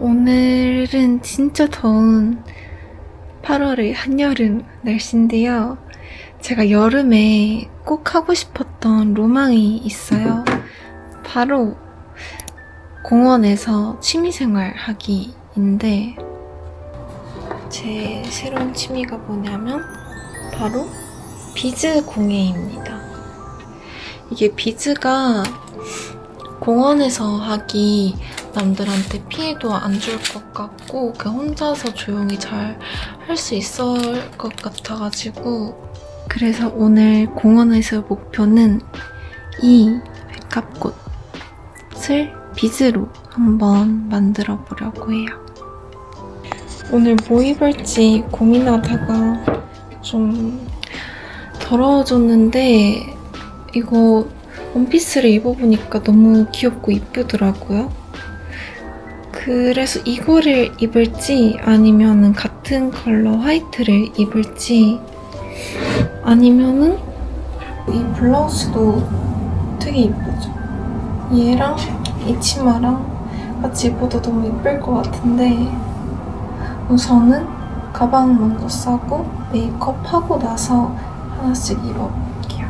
오늘은 진짜 더운 8월의 한여름 날씨인데요. 제가 여름에 꼭 하고 싶었던 로망이 있어요. 바로 공원에서 취미생활 하기인데, 제 새로운 취미가 뭐냐면 바로 비즈 공예입니다. 이게 비즈가 공원에서 하기 남들한테 피해도 안 줄 것 같고 그냥 혼자서 조용히 잘 할 수 있을 것 같아가지고, 그래서 오늘 공원에서 목표는 이 백합꽃을 비즈로 한번 만들어 보려고 해요. 오늘 뭐 입을지 고민하다가 좀 더러워졌는데 이거 원피스를 입어보니까 너무 귀엽고 이쁘더라고요. 그래서 이거를 입을지 아니면은 같은 컬러 화이트를 입을지, 아니면은 이 블라우스도 되게 이쁘죠. 얘랑 이 치마랑 같이 입어도 너무 이쁠 것 같은데, 우선은 가방 먼저 싸고 메이크업 하고 나서 하나씩 입어볼게요.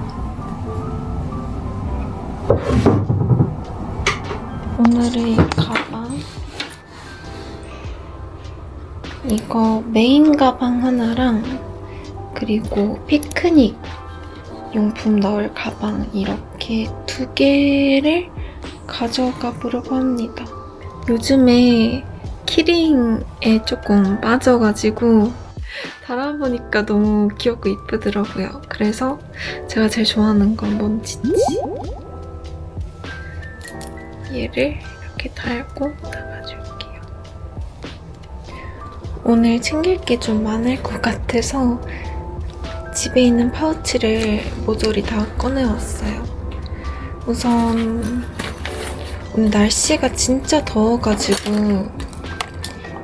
오늘의 가방, 이거 메인 가방 하나랑 그리고 피크닉 용품 넣을 가방 이렇게 2개를 가져가 보려고 합니다. 요즘에 키링에 조금 빠져가지고 달아보니까 너무 귀엽고 이쁘더라고요. 그래서 제가 제일 좋아하는 건 뭔지지? 얘를 이렇게 달고 나가줄게요. 오늘 챙길 게 좀 많을 것 같아서 집에 있는 파우치를 모조리 다 꺼내왔어요. 우선 오늘 날씨가 진짜 더워가지고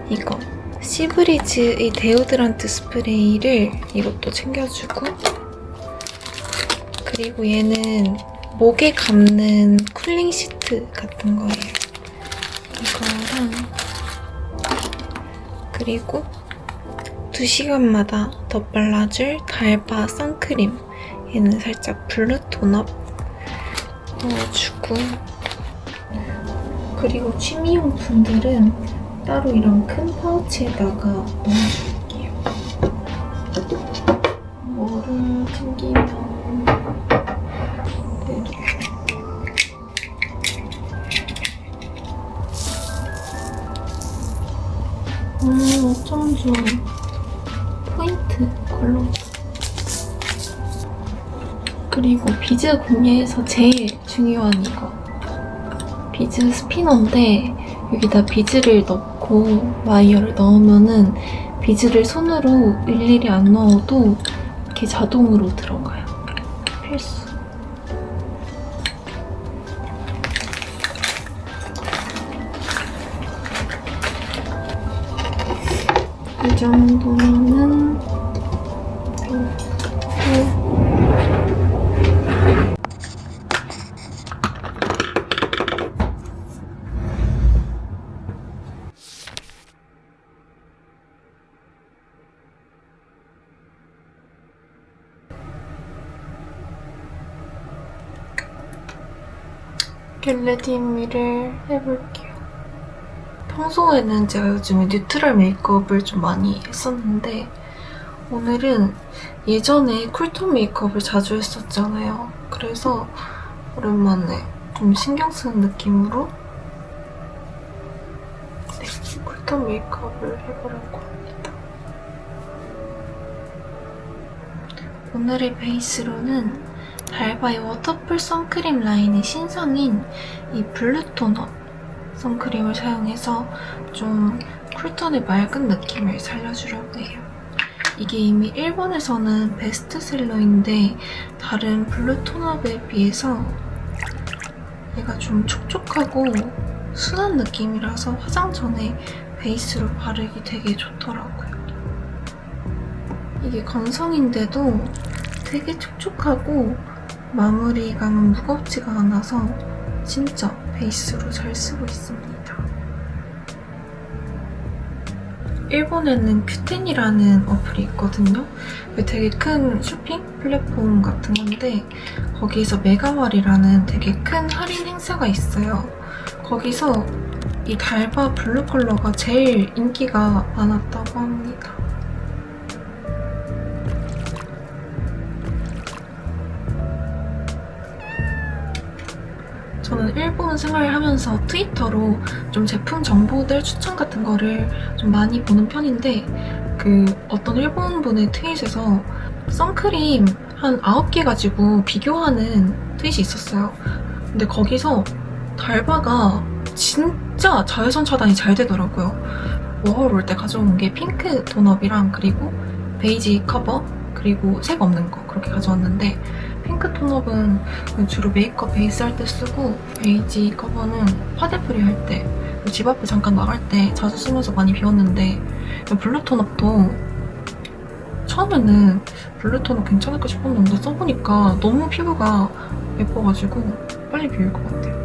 이거 시브리즈의 데오드란트 스프레이를 이것도 챙겨주고, 그리고 얘는 목에 감는 쿨링 시트 같은 거예요. 이거랑, 그리고 2시간마다 덧발라줄 달바 선크림, 얘는 살짝 블루톤업 넣어주고, 그리고 취미용품들은 따로 이런 큰 파우치에다가 넣어줄게요. 뭐를 챙기면 어쩜 좋아. 포인트 컬러. 그리고 비즈 공예에서 제일 중요한 이거. 비즈 스피너인데 여기다 비즈를 넣고 와이어를 넣으면은 비즈를 손으로 일일이 안 넣어도 이렇게 자동으로 들어가요. 필수. 이 정도면은 겟레디미를 해볼게요. 평소에는 제가 요즘에 뉴트럴 메이크업을 좀 많이 했었는데, 오늘은 예전에 쿨톤 메이크업을 자주 했었잖아요. 그래서 오랜만에 좀 신경 쓰는 느낌으로 쿨톤 메이크업을 해보려고 합니다. 오늘의 베이스로는 달바의 워터풀 선크림 라인의 신상인 이 블루토너 선크림을 사용해서 좀 쿨톤의 맑은 느낌을 살려주려고 해요. 이게 이미 일본에서는 베스트셀러인데 다른 블루토너에 비해서 얘가 좀 촉촉하고 순한 느낌이라서 화장 전에 베이스로 바르기 되게 좋더라고요. 이게 건성인데도 되게 촉촉하고 마무리감은 무겁지가 않아서 진짜 베이스로 잘 쓰고 있습니다. 일본에는 큐텐이라는 어플이 있거든요. 되게 큰 쇼핑 플랫폼 같은 건데 거기서 메가월이라는 되게 큰 할인 행사가 있어요. 거기서 이 달바 블루 컬러가 제일 인기가 많았다고 합니다. 저는 일본 생활하면서 트위터로 좀 제품 정보들 추천 같은 거를 좀 많이 보는 편인데 어떤 일본 분의 트윗에서 선크림 한 9개 가지고 비교하는 트윗이 있었어요. 근데 거기서 달바가 진짜 자외선 차단이 잘 되더라고요. 워홀 올 때 가져온 게 핑크 톤업이랑 그리고 베이지 커버 그리고 색 없는 거 그렇게 가져왔는데 핑크 톤업은 주로 메이크업 베이스 할 때 쓰고 베이지 커버는 파데프리 할 때 집 앞에 잠깐 나갈 때 자주 쓰면서 많이 비웠는데 블루 톤업도 처음에는 블루 톤업 괜찮을까 싶었는데 써보니까 너무 피부가 예뻐가지고 빨리 비울 것 같아요.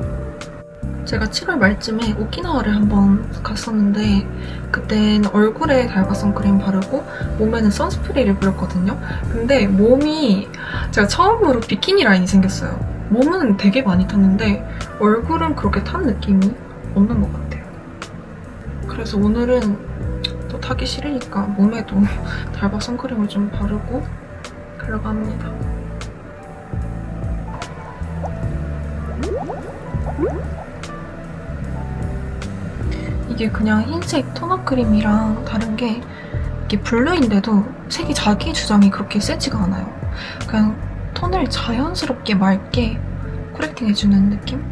제가 7월 말쯤에 오키나와를 한번 갔었는데 그땐 얼굴에 달바 선크림 바르고 몸에는 선스프레이를 뿌렸거든요. 근데 몸이 제가 처음으로 비키니 라인이 생겼어요. 몸은 되게 많이 탔는데 얼굴은 그렇게 탄 느낌이 없는 것 같아요. 그래서 오늘은 또 타기 싫으니까 몸에도 달바 선크림을 좀 바르고 가려고 합니다. 이게 그냥 흰색 톤업 크림이랑 다른 게 이게 블루인데도 색이 자기 주장이 그렇게 세지가 않아요. 그냥 톤을 자연스럽게 맑게 코렉팅해주는 느낌?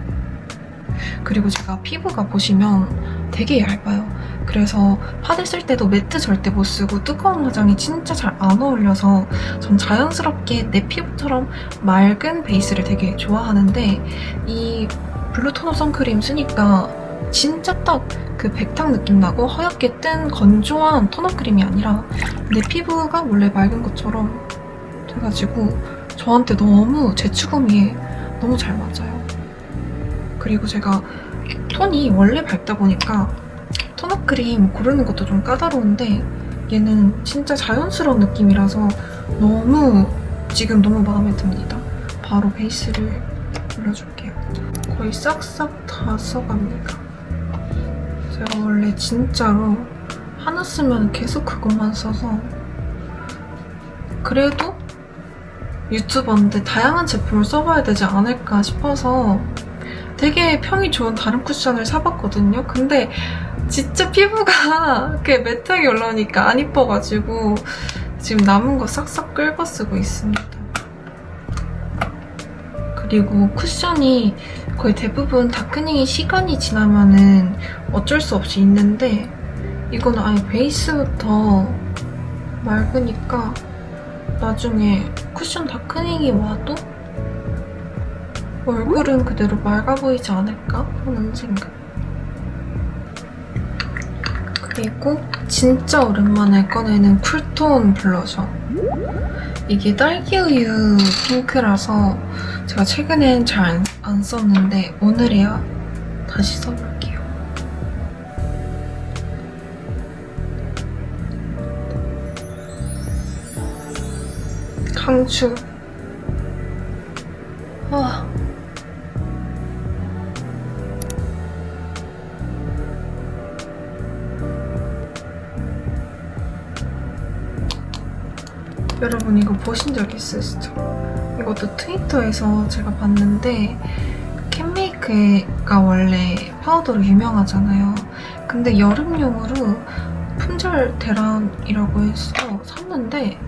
그리고 제가 피부가 보시면 되게 얇아요. 그래서 파데 쓸 때도 매트 절대 못 쓰고 두꺼운 화장이 진짜 잘 안 어울려서 전 자연스럽게 내 피부처럼 맑은 베이스를 되게 좋아하는데 이 블루 톤업 선크림 쓰니까 진짜 딱 그 백탁 느낌 나고 허옇게 뜬 건조한 톤업 크림이 아니라 내 피부가 원래 맑은 것처럼 돼가지고 저한테 너무 제 추구미에 너무 잘 맞아요. 그리고 제가 톤이 원래 밝다 보니까 톤업 크림 고르는 것도 좀 까다로운데 얘는 진짜 자연스러운 느낌이라서 지금 너무 마음에 듭니다. 바로 베이스를 올려줄게요. 거의 싹싹 다 써갑니다. 제가 원래 진짜로 하나 쓰면 계속 그것만 써서 그래도 유튜버인데 다양한 제품을 써봐야 되지 않을까 싶어서 되게 평이 좋은 다른 쿠션을 사봤거든요. 근데 진짜 피부가 꽤 매트하게 올라오니까 안 이뻐가지고 지금 남은 거 싹싹 긁어 쓰고 있습니다. 그리고 쿠션이 거의 대부분 다크닝이 시간이 지나면은 어쩔 수 없이 있는데 이거는 아예 베이스부터 맑으니까 나중에 쿠션 다크닝이 와도 얼굴은 그대로 맑아 보이지 않을까 하는 생각. 그리고 진짜 오랜만에 꺼내는 쿨톤 블러셔. 이게 딸기우유 핑크라서 제가 최근엔 잘 안 썼는데 오늘이야 다시 써볼게요. 강추. 여러분 이거 보신 적 있으시죠? 이것도 트위터에서 제가 봤는데 캔메이크가 원래 파우더로 유명하잖아요. 근데 여름용으로 품절 대란이라고 해서 샀는데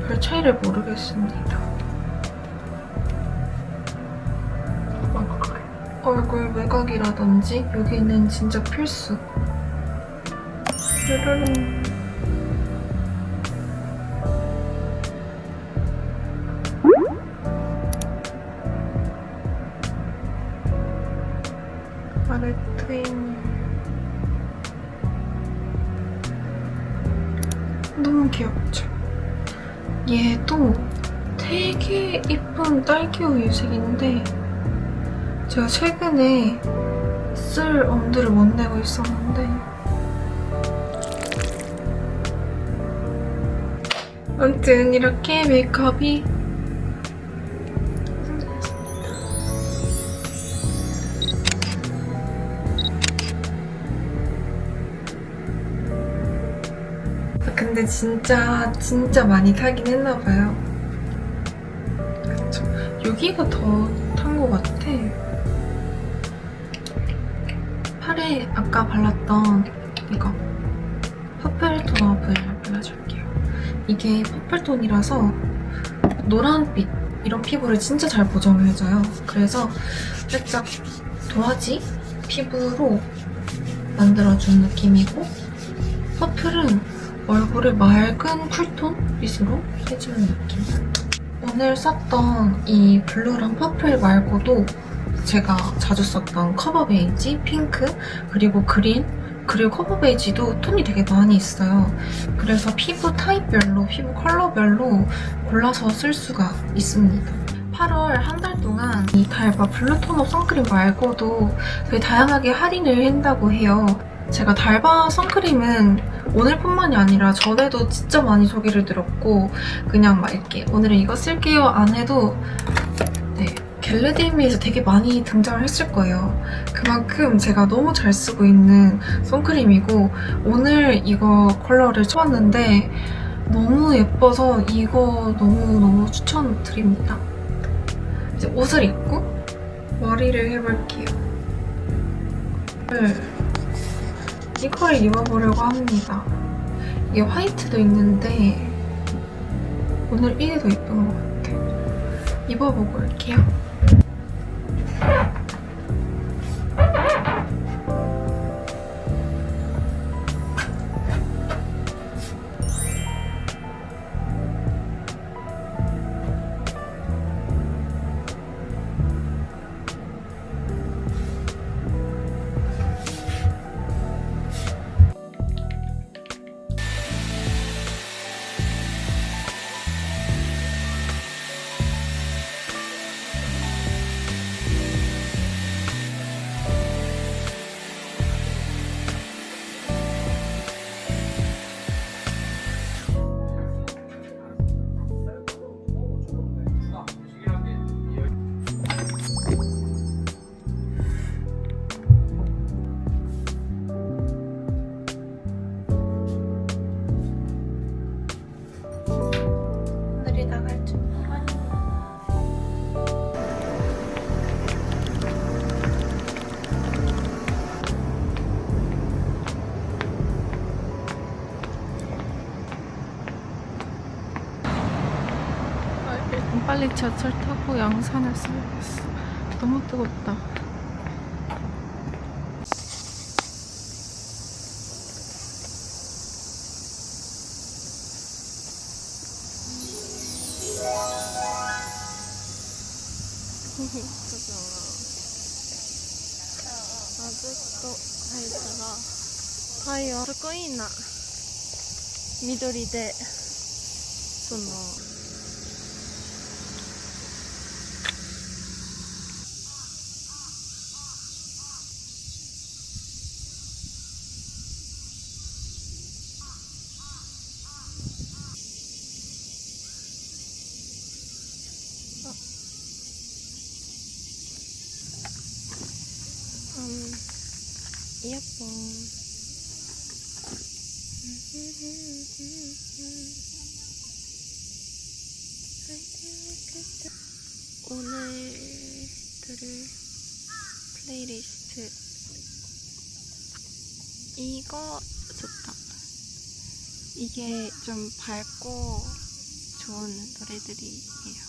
별 차이를 모르겠습니다. 얼굴 외곽이라든지 여기는 진짜 필수. 뾰로롱. 아르트인 너무 귀엽죠? 얘도 되게 이쁜 딸기우유 색인데 제가 최근에 쓸 엄두를 못 내고 있었는데 아무튼 이렇게 메이크업이 근데 진짜 많이 타긴 했나봐요. 그쵸? 여기가 더 탄 것 같아. 팔에 아까 발랐던 이거 퍼플 톤업을 발라줄게요. 이게 퍼플톤이라서 노란빛 이런 피부를 진짜 잘 보정해줘요. 그래서 살짝 도화지 피부로 만들어준 느낌이고, 퍼플은 얼굴을 맑은 쿨톤 빛으로 해주는 느낌. 오늘 썼던 이 블루랑 퍼플 말고도 제가 자주 썼던 커버 베이지, 핑크, 그리고 그린, 그리고 커버 베이지도 톤이 되게 많이 있어요. 그래서 피부 타입별로, 피부 컬러별로 골라서 쓸 수가 있습니다. 8월 한 달 동안 이 달바 블루 톤업 선크림 말고도 되게 다양하게 할인을 한다고 해요. 제가 달바 선크림은 오늘뿐만이 아니라 전에도 진짜 많이 소개를 들었고, 그냥 막 이렇게 오늘은 이거 쓸게요 안 해도 겟레디미에서 되게 많이 등장을 했을 거예요. 그만큼 제가 너무 잘 쓰고 있는 선크림이고, 오늘 이거 컬러를 쳐봤는데 너무 예뻐서 이거 너무 추천드립니다. 이제 옷을 입고 머리를 해볼게요. 이걸 입어보려고 합니다. 이게 화이트도 있는데 오늘 이게 더 예쁜 것 같아요. 입어보고 올게요. 빨리 지하철 타고 양산을 써야겠어. 너무 뜨겁다. 아직도 아이다가 타이어すごいな緑でそのイヤホン오늘들을 플레이리스트 이거 좋다. 이게 좀 밝고 좋은 노래들이에요.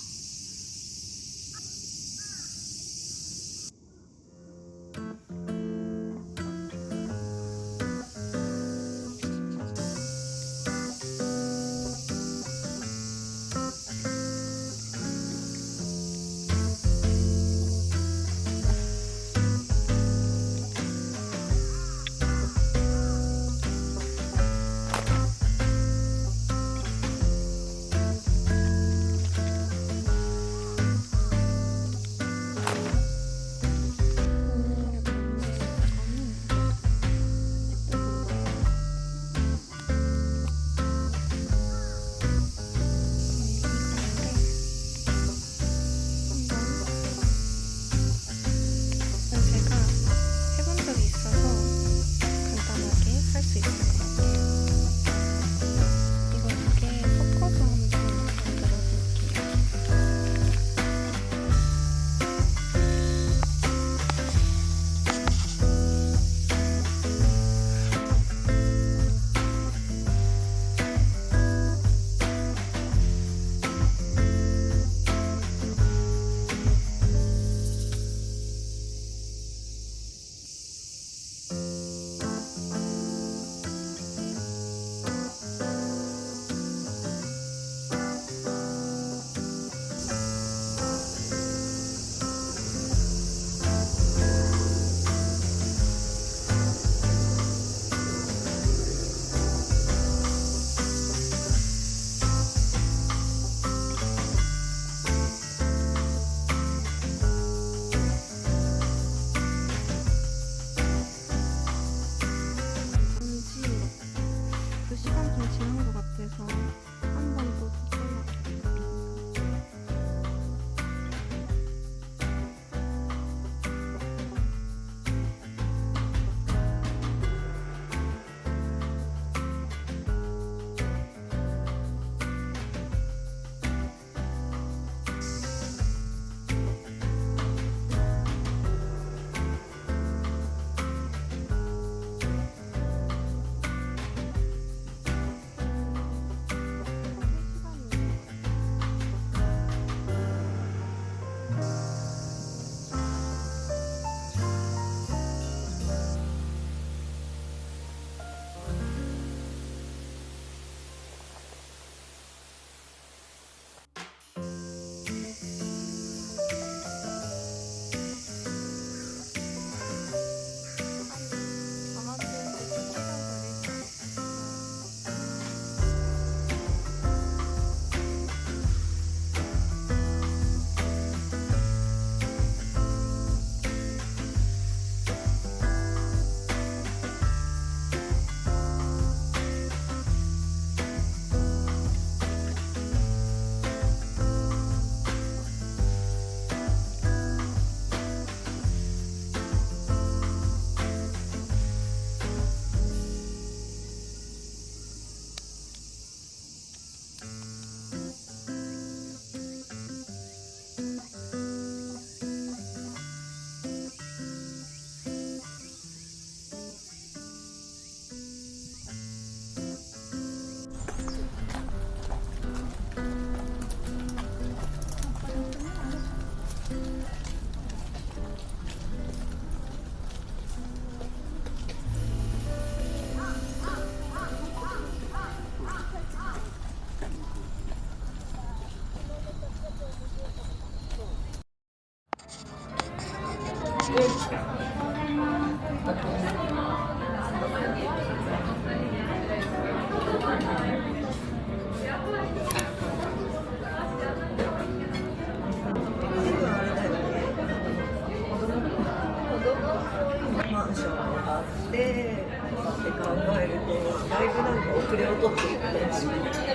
マンションがあってとかって考えるとだいぶなんか遅れをとっていく感じ。